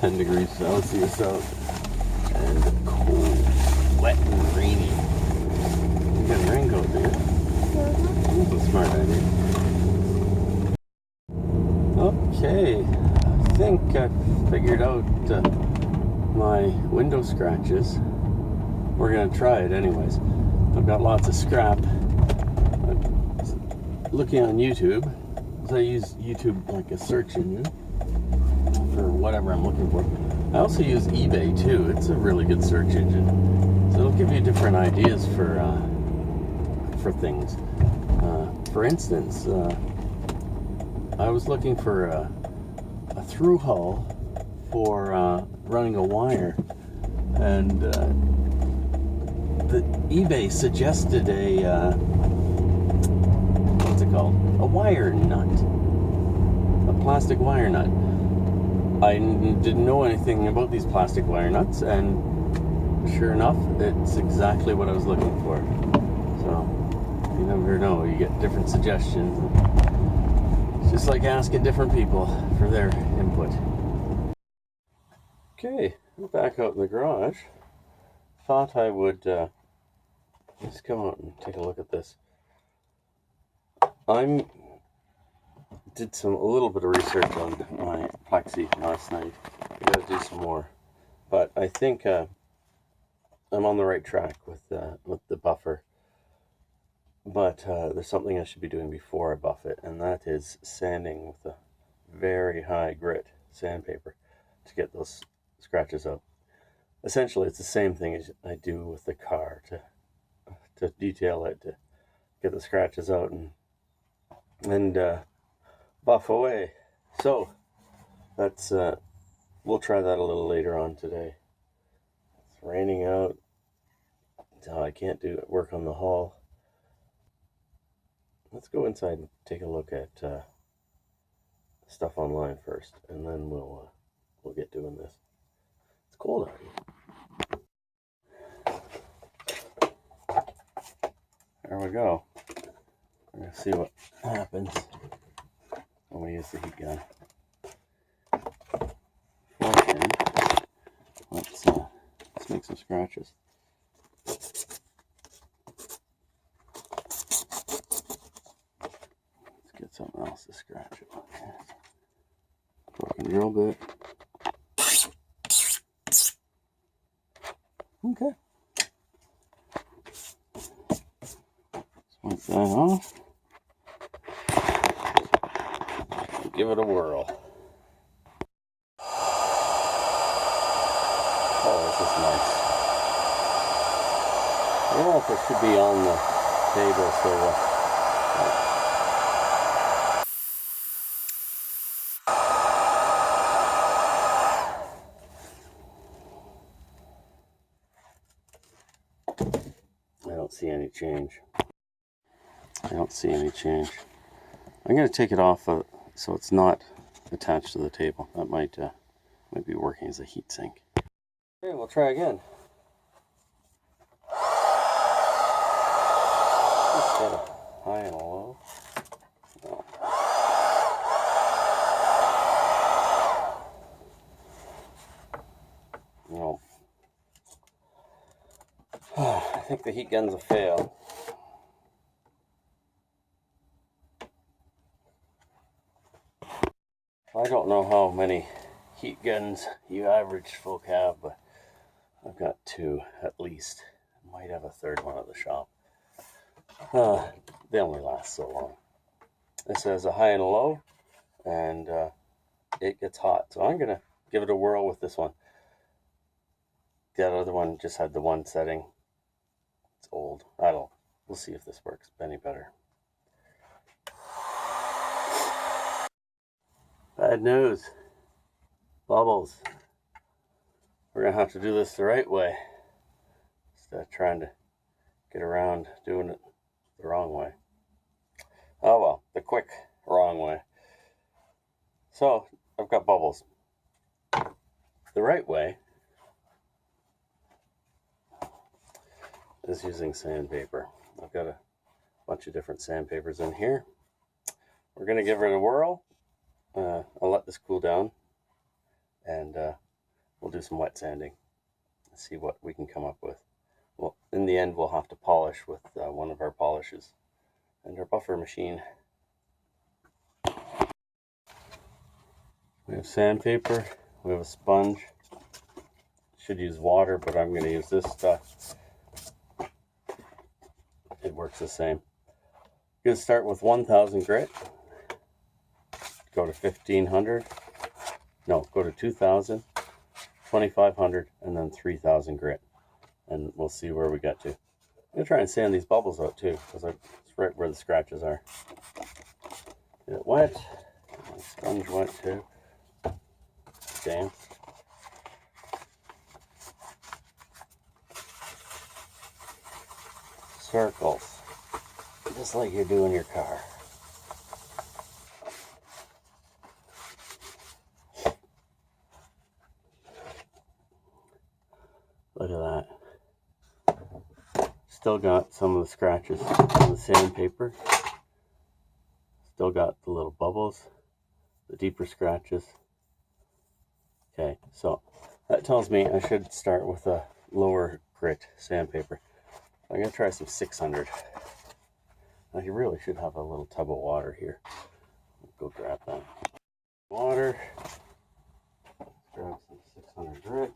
10 degrees Celsius out and cold, wet and rainy. You got a raincoat, do you? That's a smart idea. Okay, I think I figured out my window scratches. We're gonna try it anyways. I've got lots of scrap. Looking on YouTube, so I use YouTube like a search engine for whatever I'm looking for. I also use eBay too. It's a really good search engine, so it'll give you different ideas for things. For instance, I was looking for a through hull for running a wire, and the eBay suggested a what's it called? A wire nut, a plastic wire nut. I didn't know anything about these plastic wire nuts, and sure enough, it's exactly what I was looking for. So you never know, you get different suggestions. It's just like asking different people for their input. Okay, we're back out in the garage. Thought I would just come out and take a look at this. Did a little bit of research on my Plexi last night. I gotta do some more, but I think I'm on the right track with the buffer. But there's something I should be doing before I buff it, and that is sanding with a very high grit sandpaper to get those scratches out. Essentially, it's the same thing as I do with the car to detail it, to get the scratches out and buff away. So that's we'll try that a little later on today. It's raining out, so I can't work on the hull. Let's go inside and take a look at stuff online first, and then we'll get doing this. It's cold out here. There we go. We're gonna see what happens when we use the heat gun. Let's make some scratches. Get something else to scratch it. Broken drill bit. Okay. Let's wipe that off. Give it a whirl. Oh, this is nice. I don't know if it should be on the table, so I don't see any change. I'm going to take it off so it's not attached to the table. That might be working as a heat sink. Okay, we'll try again. Just got a high and a low. No. I think the heat gun's a fail. I don't know how many heat guns you average folk have, but I've got 2 at least. Might have a 3rd one at the shop. They only last so long. This has a high and a low, and it gets hot. So I'm gonna give it a whirl with this one. The other one just had the one setting. It's old. We'll see if this works any better. Bad news. Bubbles. We're gonna have to do this the right way instead of trying to get around doing it the wrong way. Oh well, the quick wrong way. So I've got bubbles. The right way is using sandpaper. I've got a bunch of different sandpapers in here. We're gonna give it a whirl. I'll let this cool down, and we'll do some wet sanding and see what we can come up with. Well, in the end, we'll have to polish with one of our polishes and our buffer machine. We have sandpaper, we have a sponge. Should use water, but I'm going to use this stuff. It works the same. I'm going to start with 1000 grit. Go to 1500. No, go to 2000, 2500, and then 3000 grit. And we'll see where we get to. I'm going to try and sand these bubbles out too, because it's right where the scratches are. Get it wet. My sponge wet too. Damp. Circles, just like you do in your car. Look at that. Still got some of the scratches on the sandpaper. Still got the little bubbles, the deeper scratches. Okay, so that tells me I should start with a lower grit sandpaper. I'm going to try some 600. Now you really should have a little tub of water here. Go grab that. Water. Grab some 600 grit.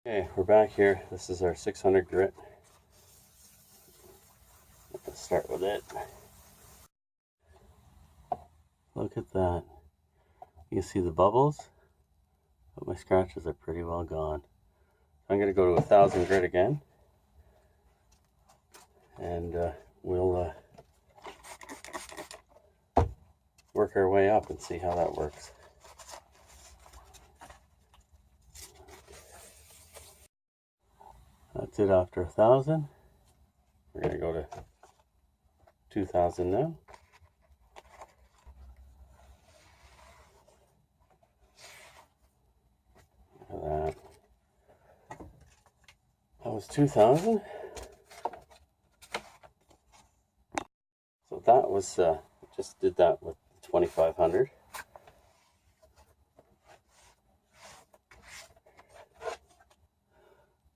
Okay, we're back here. This is our 600 grit. Let's start with it. Look at that. You can see the bubbles, but my scratches are pretty well gone. I'm going to go to 1000 grit again. And we'll work our way up and see how that works. That's it after 1000. We're going to go to 2000 now. Look at that. That was 2000. So that was, just did that with 2500.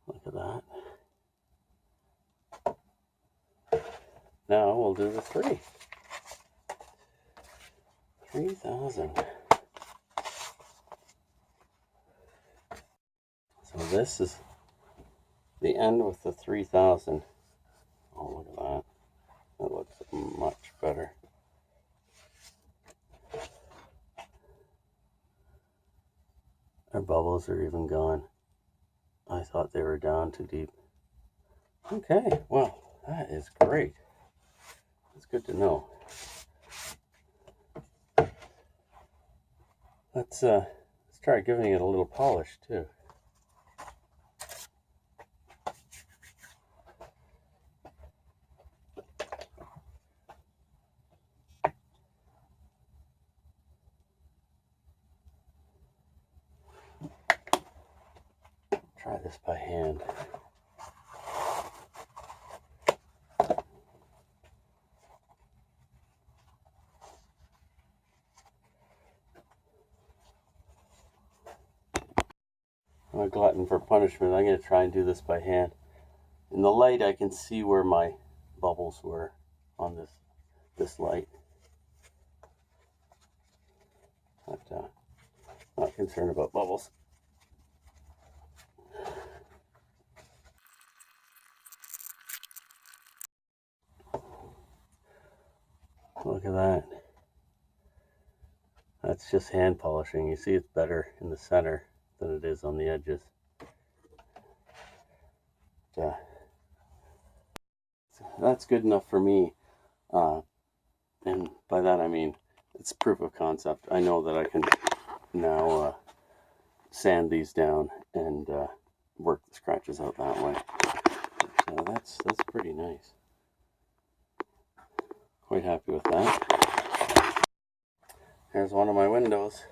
Look at that. Now we'll do the 3000. So this is the end with the 3000. Oh, look at that. That looks much better. Our bubbles are even gone. I thought they were down too deep. Okay, well, that is great. That's good to know. Let's try giving it a little polish too. Try this by hand. I'm a glutton for punishment. I'm going to try and do this by hand. In the light, I can see where my bubbles were on this light. But not concerned about bubbles. Look at that. That's just hand polishing. You see it's better in the center than it is on the edges. That's good enough for me. And by that I mean it's proof of concept. I know that I can now sand these down and work the scratches out that way. So that's pretty nice. Quite happy with that. Here's one of my windows.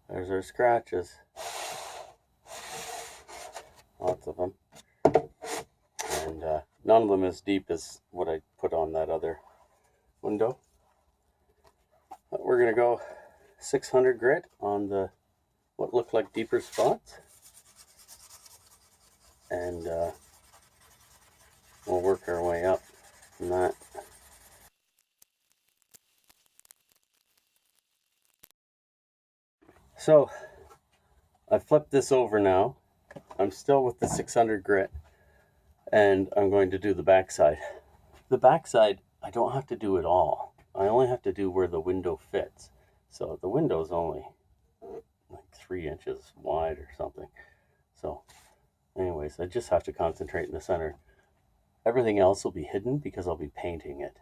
There's our scratches. Lots of them. And none of them as deep as what I put on that other window. But we're going to go 600 grit on the what look like deeper spots, and we'll work our way up from that. So I flipped this over now. I'm still with the 600 grit, and I'm going to do the backside. The backside, I don't have to do it all. I only have to do where the window fits. So the window is only like 3 inches wide or something. So anyways, I just have to concentrate in the center. Everything else will be hidden because I'll be painting it.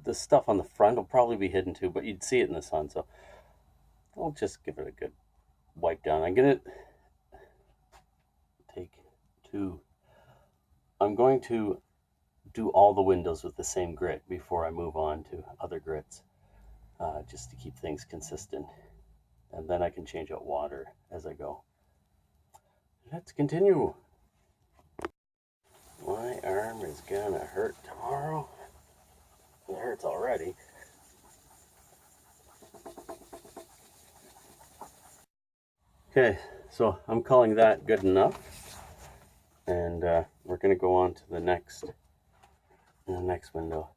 The stuff on the front will probably be hidden too, but you'd see it in the sun. So I'll just give it a good wipe down. I'm going to take 2. I'm going to do all the windows with the same grit before I move on to other grits, just to keep things consistent, and then I can change out water as I go. Let's continue. My arm is gonna hurt tomorrow. It hurts already. Okay, so I'm calling that good enough, and we're gonna go on to the next window.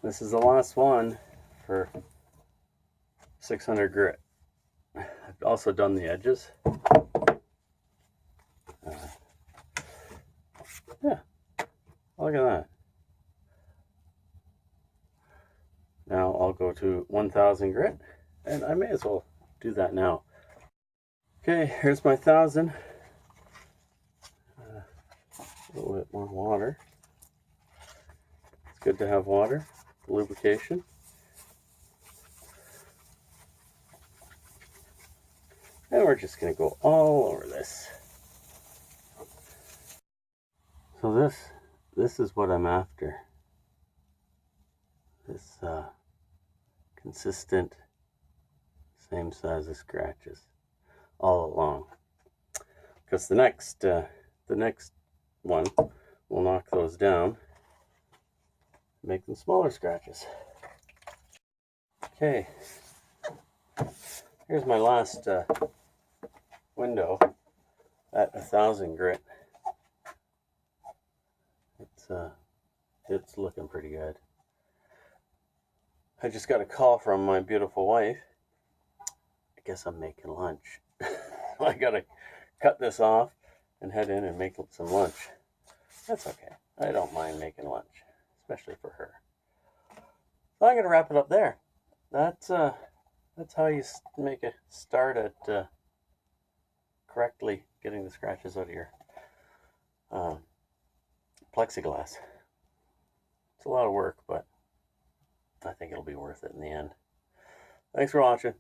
This is the last one for 600 grit. I've also done the edges. Yeah, look at that. Now I'll go to 1000 grit, and I may as well do that now. Okay, here's my 1000. A little bit more water. It's good to have water, lubrication. And we're just going to go all over this. So this is what I'm after. This consistent, same size of scratches all along. Because the next one will knock those down, make them smaller scratches. Okay, here's my last window at 1000 grit. It's looking pretty good. I just got a call from my beautiful wife. I guess I'm making lunch. I gotta cut this off and head in and make some lunch. That's okay. I don't mind making lunch, especially for her. So I'm gonna wrap it up there. That's how you make a start at correctly getting the scratches out of your plexiglass. It's a lot of work, but I think it'll be worth it in the end. Thanks for watching.